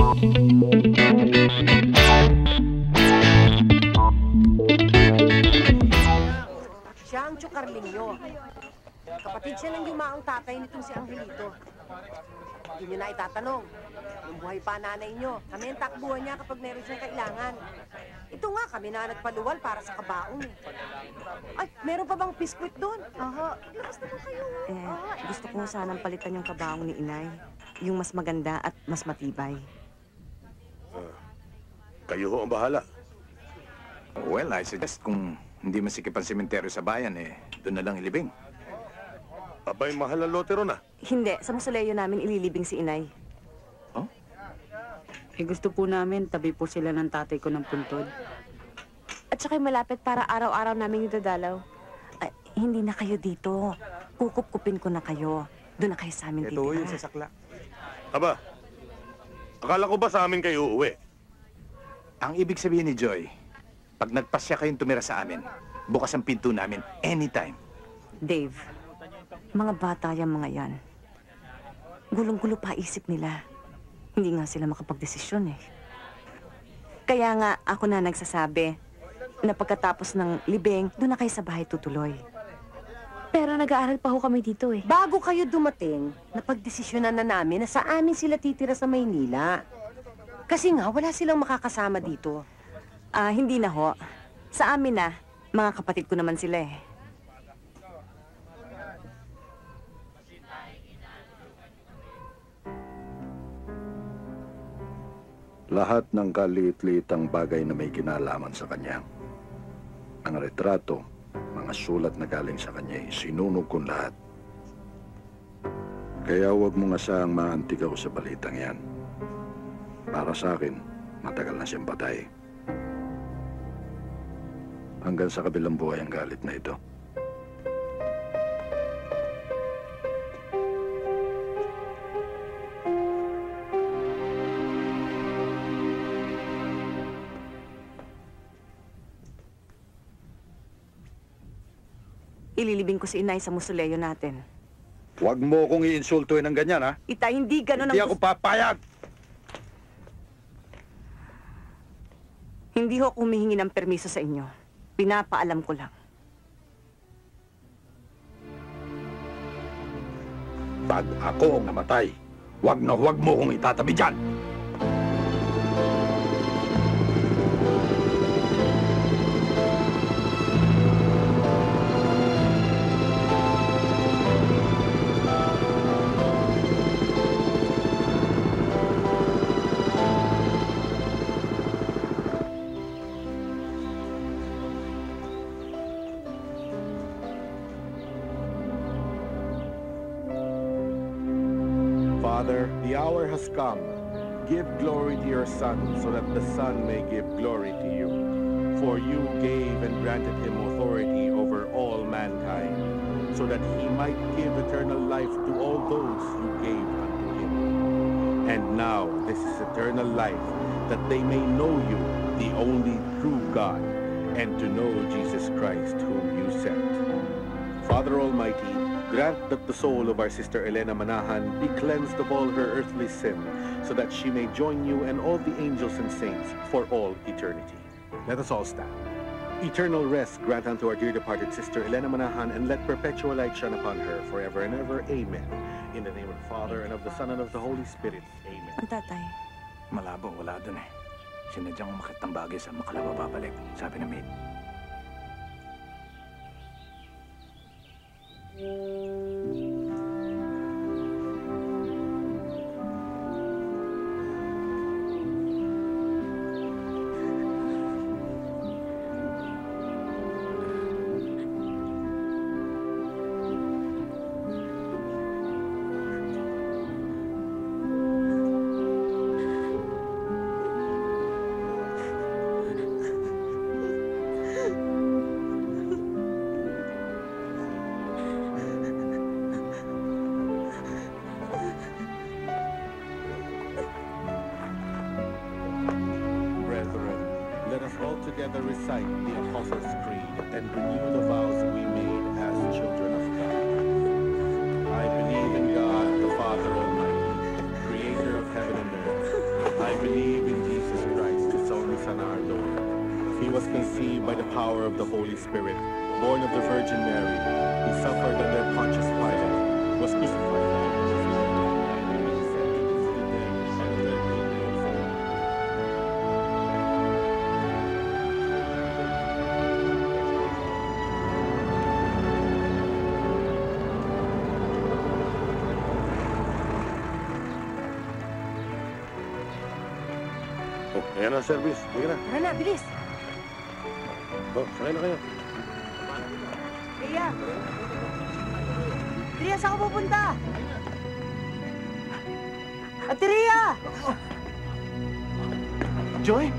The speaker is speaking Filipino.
Siya ang Chocarlinyo. Kapatid siya ng yumaong tatay nitong si Angelito. Hindi niyo na itatanong. Nung buhay pa nanay niyo, kami ang takbuhan niya kapag meron siyang kailangan. Ito nga, kami na nagpaluwal para sa kabaong eh. Ay, meron pa bang biskwit doon? Aha. Lakas naman kayo. Gusto ko sanang palitan yung kabaong ni Inay. Yung mas maganda at mas matibay. Kayo ho ang bahala. Well, I suggest kung hindi masikip ang sementeryo sa bayan, doon na lang ilibing. Abay, mahal ang lote ron ah. Hindi, sa mausoleo namin ililibing si Inay. Gusto po namin, tabi po sila ng tatay ko ng puntod. At saka malapit para araw-araw namin yung dadalaw. Ay, hindi na kayo dito. Kukup-kupin ko na kayo. Doon na kayo sa amin dito. Ito yung sasakla. Aba, akala ko ba sa amin kayo uuwi? Ang ibig sabihin ni Joy, pag nagpasya kayong tumira sa amin, bukas ang pinto namin anytime. Dave, mga bata yung mga yan. Gulong-gulo pa isip nila. Hindi nga sila makapagdesisyon eh. Kaya nga ako na nagsasabi na pagkatapos ng libing, doon na kayo sa bahay tutuloy. Pero nag-aaral pa ho kami dito eh. Bago kayo dumating, napagdesisyonan na namin na sa amin sila titira sa Maynila. Kasi nga, wala silang makakasama dito. Hindi na ho. Sa amin na, mga kapatid ko naman sila eh. Lahat ng kaliit-liitang bagay na may kinalaman sa kanya. Ang retrato, mga sulat na galing sa kanya, sinunog kong lahat. Kaya huwag mong asahang maantigaw sa balitang yan. Para sa akin, matagal na siyang patay. Hanggang sa kabilang buhay ang galit na ito. Ililibing ko si Inay sa mausoleo natin. Huwag mo kong iinsultuhin ng ganyan, ha? Ita, hindi ganun Hindi ako papayag! Hindi ho humihingi ng permiso sa inyo. Pinapaalam ko lang. Pag ako ang namatay, huwag na huwag mo kong itatabi dyan! Father, the hour has come. Give glory to your Son, so that the Son may give glory to you. For you gave and granted him authority over all mankind, so that he might give eternal life to all those you gave unto him. And now this is eternal life, that they may know you, the only true God, and to know Jesus Christ, whom you sent. Father Almighty, grant that the soul of our sister Elena Manahan be cleansed of all her earthly sin, so that she may join you and all the angels and saints for all eternity. Let us all stand. Eternal rest grant unto our dear departed sister Elena Manahan, and let perpetual light shine upon her forever and ever. Amen. In the name of the Father, and of the Son, and of the Holy Spirit. Amen. Ang tatay. Malabo, wala dun eh. Sinadyang umakit ng bagay sa makalaba babalik, sabi na maid. Together recite the Apostles' Creed and renew the vows we made as children of God. I believe in God, the Father Almighty, creator of heaven and earth. I believe in Jesus Christ, His only Son, our Lord. He was conceived by the power of the Holy Spirit, born of the Virgin Mary. He suffered under Pontius Pilate, was crucified. Oh, ayan ang service. Sige na. Tara na, bilis! Oh, sakay na kayo. Ria! Ria, saan ka pupunta? Ate Ria! Joy?